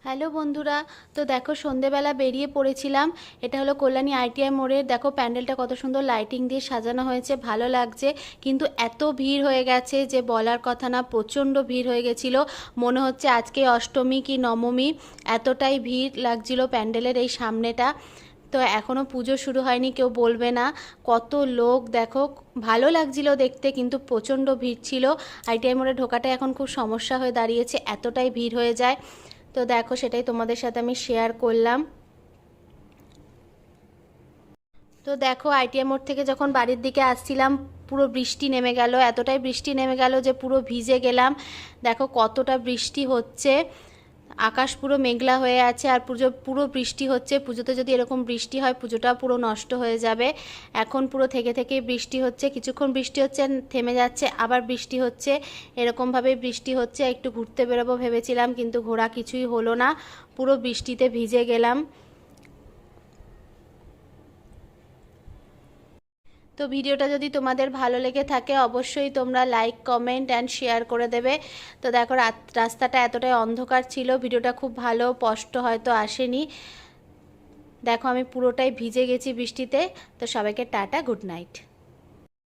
Hello বন্ধুরা, তো দেখো সন্ধেবেলা বেরিয়ে পড়েছিলাম। এটা হলো কল্যাণী আইটিআই মোড়ের। দেখো প্যান্ডেলটা কত সুন্দর লাইটিং দিয়ে সাজানো হয়েছে, ভালো লাগছে। কিন্তু এত ভিড় হয়ে গেছে যে বলার কথা না, প্রচণ্ড ভিড় হয়ে গেছিলো। মনে হচ্ছে আজকে অষ্টমী কি নবমী, এতটাই ভিড় লাগছিল প্যান্ডেলের এই সামনেটা। তো এখনও পুজো শুরু হয়নি, কেউ বলবে না কত লোক দেখো। ভালো লাগছিল দেখতে, কিন্তু প্রচণ্ড ভিড় ছিল। আইটিআই মোড়ে ঢোকাটা এখন খুব সমস্যা হয়ে দাঁড়িয়েছে, এতটাই ভিড় হয়ে যায়। তো দেখো সেটাই তোমাদের সাথে আমি শেয়ার করলাম। তো দেখো আইটিআই মোড় থেকে যখন বাড়ির দিকে আসছিলাম, পুরো বৃষ্টি নেমে গেল। এতটাই বৃষ্টি নেমে গেল যে পুরো ভিজে গেলাম। দেখো কতটা বৃষ্টি হচ্ছে, আকাশ পুরো মেঘলা হয়ে আছে, আর পুজো পুরো বৃষ্টি হচ্ছে। পুজোতে যদি এরকম বৃষ্টি হয়, পুজোটা পুরো নষ্ট হয়ে যাবে। এখন পুরো থেকে থেকেই বৃষ্টি হচ্ছে, কিছুক্ষণ বৃষ্টি হচ্ছে, থেমে যাচ্ছে, আবার বৃষ্টি হচ্ছে। এরকমভাবেই বৃষ্টি হচ্ছে। একটু ঘুরতে বেরোবো ভেবেছিলাম, কিন্তু ঘোরা কিছুই হলো না, পুরো বৃষ্টিতে ভিজে গেলাম। তো ভিডিওটা যদি তোমাদের ভালো লেগে থাকে, অবশ্যই তোমরা লাইক, কমেন্ট অ্যান্ড শেয়ার করে দেবে। তো দেখো রাস্তাটা এতটাই অন্ধকার ছিল, ভিডিওটা খুব ভালো স্পষ্ট হয়তো আসেনি। দেখো আমি পুরোটাই ভিজে গেছি বৃষ্টিতে। তো সবাইকে টাটা, গুড নাইট।